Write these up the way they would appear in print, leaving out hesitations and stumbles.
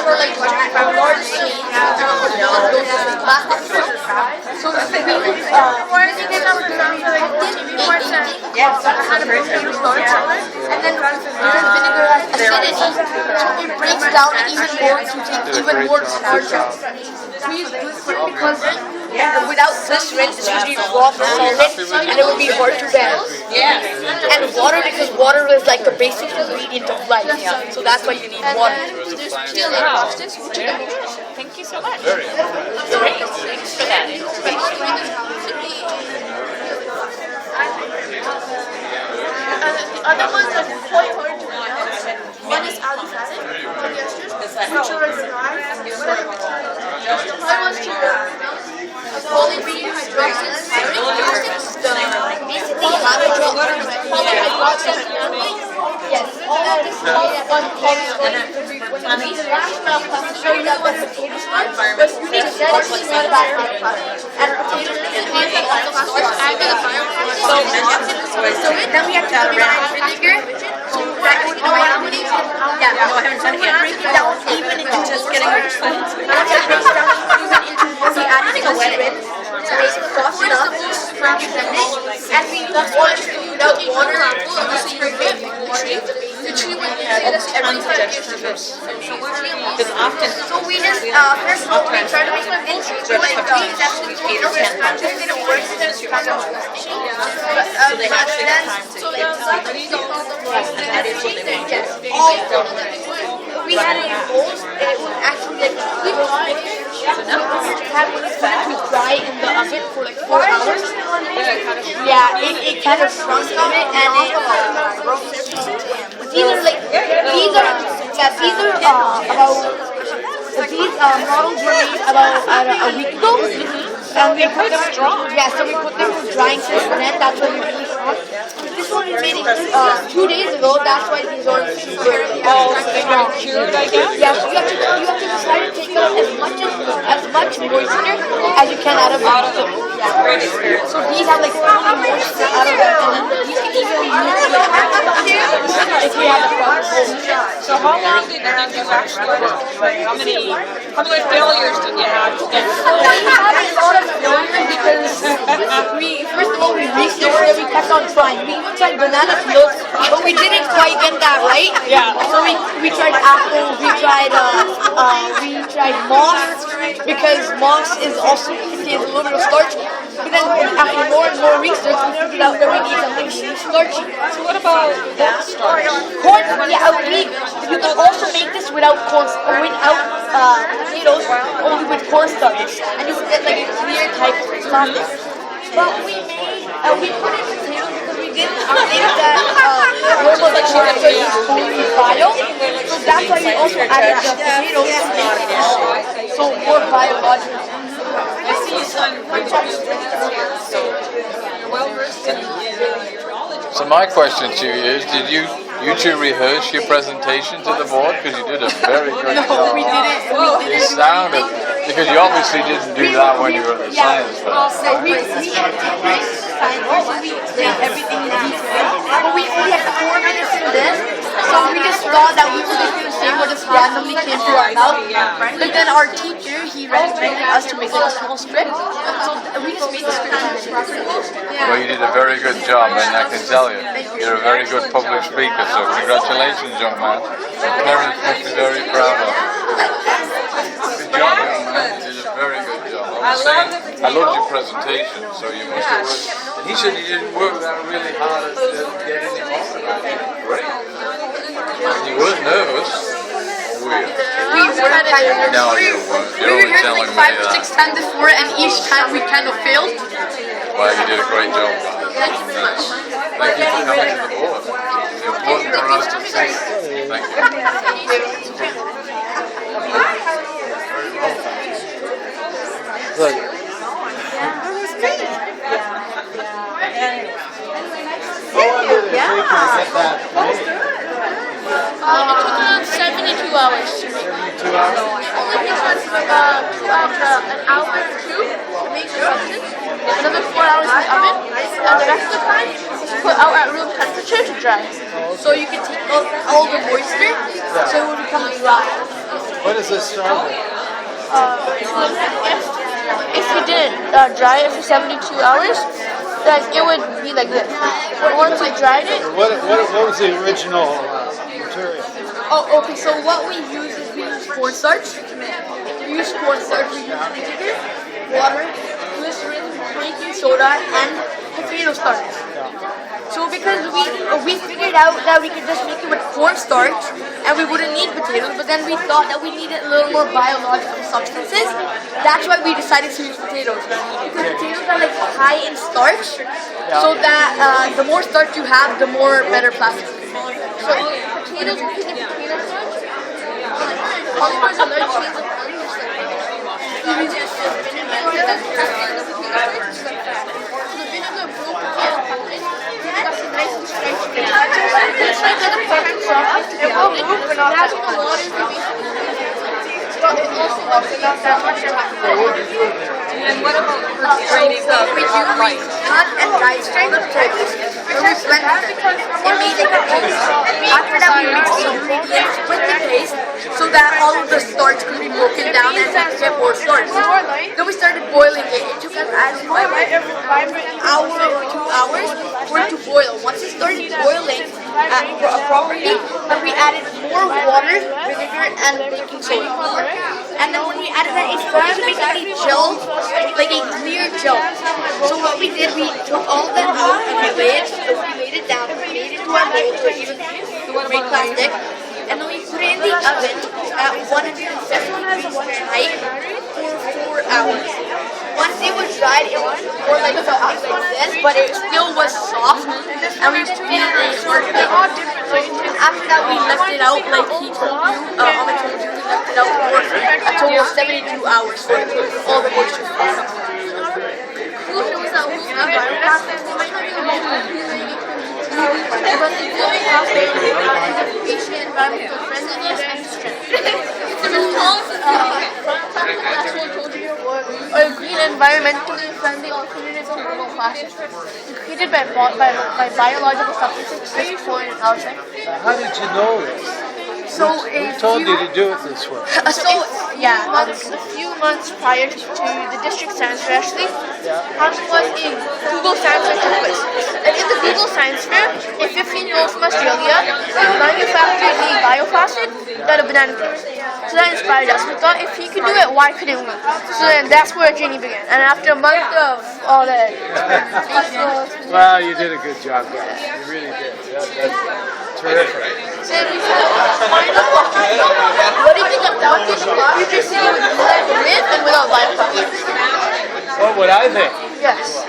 for like large sheets. So we and then vinegar has acidity, so it breaks down even more to take even more larger. We use glycerin because without glycerin this would be raw solid and it would be hard to bend. And water because water is like the basic ingredient of life. So that's why you need water. Thank you so much. Very Great. Thanks for that. The other ones are quite hard to pronounce. One is aliphatic, polyesters, which are dry. I was to polyhydroxy. Basically, yes, all of this when we last now to show you that the potato starch was unique genetically modified product. And potato so then we have to put it on vinegar. So that would know how many? Yeah, no, I haven't done it yet. Break it down even into just getting rid of science. Break it down even into what we add glycerin to make it soft enough. And we want to without water. The tree would every time Because often, so we just first of all we try to make it interesting. Like these actually potatoes just didn't work. It's kind of they have to take time to we had it in bowls and it was actually like really hard. Had one to dry in the oven for like 4 hours. Yeah, it kind of shrunk a bit and it these are these models were made about a week ago. And we put them strong. Yeah, so we put them for drying net. That's why we really strong. This one we made it 2 days ago. That's why these are super. they got cured, I guess. Yeah, so you have to try to take out as much moisture as you can out of it. Yeah. So these have like all the moisture out of it, and then these can even be used to if we have a problem. So how long did you actually like how many failures did you have to get We had a lot of failures because first of all we researched and we kept on trying. We even tried banana peels, but we didn't quite get that right. Yeah. So we tried apples, we tried moss because moss is also contains a little bit of starch. But then after more and more research, we figured out that we need something really starchy. So what about cornstarch? Corn, yeah, you can also make this without potatoes, only with cornstarch, and you can get like a clear type of plastic. But we put in potatoes because we didn't think that normal like corn is fully bio. So that's why we also added the potatoes to make it so more biological. I see you done quite so you're well versed in meteorology. So my question to you is, did you two rehearse your presentation to the board? Because you did a very good job. No, we didn't. You sounded, because you obviously didn't do that when you were at the science fair. So we explained everything in detail, but we only had 4 minutes in this, so we just thought that we were just going to say what just randomly came to our mouth. But then our teacher, he recommended us to make like a small script, so we just made the script. Well, you did a very good job, and I can tell you, you're a very good public speaker, so congratulations, young man. Your parents must be very proud of you. Good job, young man. You did a very good job. I loved your presentation, so you must have worked. And he said you didn't work that really hard at getting it organized. Great. And you weren't nervous. Weird. We were kind of nervous. No, you weren't. We rehearsed like 5 or 6 times before, and each time we kind of failed. Well, you did a great job, guys. Thank you very much. Thank you for coming to the board. It's important for us to see. Thank you. Good. It took around 72 hours to make. 72 hours? Only because an hour or 2 to make the substance, another 4 hours in the oven, and the rest of the time put out at room temperature to dry. So you can take out all the moisture, so it will become dry. What does this start with? If you didn't dry it for 72 hours, then it would be like this. But once you dried it, What was the original material? oh, okay. So what we use is we use cornstarch. We use cornstarch. We use vinegar, water, glycerin, baking soda, and potato starch. So because we figured out that we could just make it with cornstarch and we wouldn't need potatoes, but then we thought that we needed a little more biological substances. That's why we decided to use potatoes. Because potatoes are like high in starch, so that the more starch you have, the more better plastic. So potatoes, we can get potato starch. Polymers are large chains of polymers. You use it for vinegar, the potato starch. So the vinegar broke potato package. Nice and stretchy. It's like the perfect soft. It will move, but not that much. But it also doesn't not that much. And what about straining the rice? Cut and dry strain the potatoes. We blend them. It made like a paste. After that, we mix some ingredients with the paste so that all of the starch could be broken down and we could get more starch. Then we started boiling it. It took us an hour or 2 hours for it to boil. Once it started boiling properly, then we added more water, vinegar, and baking soda. And then when we added that, it started to make like a gel, like a clear gel. So what we did, we took all of that out and we laid it down, we made it to our mold to even great plastic, and then we put it in the oven at 170 degrees Fahrenheit for 4 hours. Once it was dried, it was more like this, but it still was soft, and we really worked it. And after that, we left it out like he told you, Ahmed told you, we left it out for a total of 72 hours for all the moisture to come out. But they do have conservation, environmental friendliness, and strength. A green, environmentally friendly alternative to herbal plastics, created by biological substances like corn and outside. How did you know this? So Who told you to do it this way? A few months prior to the district science fair, actually, was a Google Science Fair took place. And in the Google Science Fair, a 15-year-old from Australia manufactured a bioplastic out of banana peels. So that inspired us. We thought if he could do it, why couldn't we? So then that's where our journey began. And after a month of all that, Well, you did a good job, guys. You really did. That's terrific. what do you think about this? You just see it with and without bioplastics. What would I think? Yes.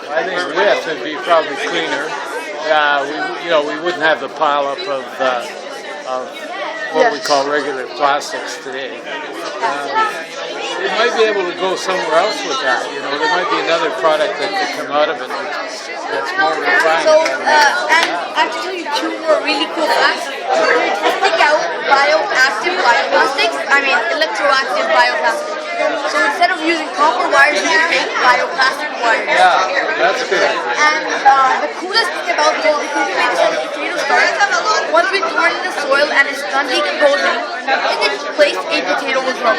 I think with would be probably cleaner. We wouldn't have the pileup of what we call regular plastics today. They might be able to go somewhere else with that. There might be another product that could come out of it that's more refined. So, and I have to tell you 2 more really cool facts. We're testing out electroactive bioplastics. So instead of using copper wires, we use bioplastic wires. Yeah, that's good. And the coolest thing about this, because we made this as potato starch, once we throw it in the soil and it's done decomposing, in its place a potato will grow.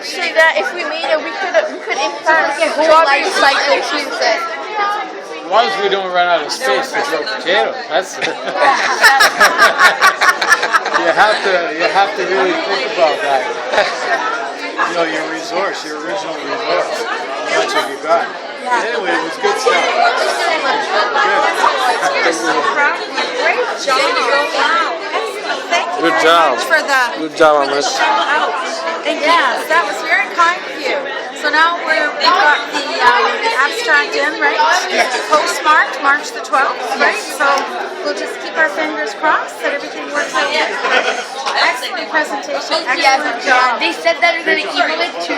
So that if we made it, we could implant a whole life cycle instead. As long as we don't run out of space to grow potatoes, that's it. You have to really think about that. Your resource, your original resource. How much have you got? Anyway, it was good stuff. Good job. For the Good job, Ahmed. Thank you. That was very kind of you. So now we got the abstract in, right? Yes. Postmarked March the 12th, right? So we'll just keep our fingers crossed that everything works out. Excellent presentation. Excellent job. They said that they're going to email it to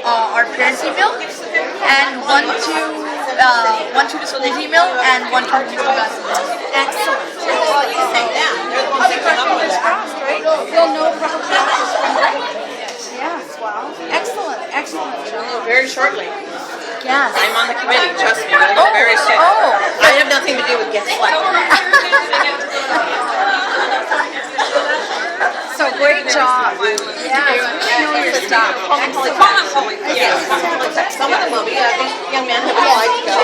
our parents' email, and one to the school's email, and one to the university's email. Excellent. Well, you say that. We'll keep our fingers crossed, right? We'll know probably this spring break. Yes, well, excellent. Very shortly. Yes. I'm on the committee, trust me, you'll know very soon. I have nothing to do with get selected. So great job. Yeah. You know your stuff. Yes. Some of them will be, these young men have applied to go.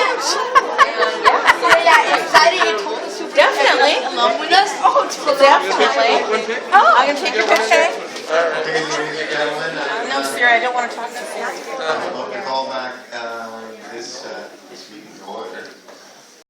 Yeah, excited. You told us you Definitely. along with us. Oh, Definitely. I'm going to take your picture. Okay, ladies and gentlemen, No, sir, I don't want to talk to you. I'd love to call back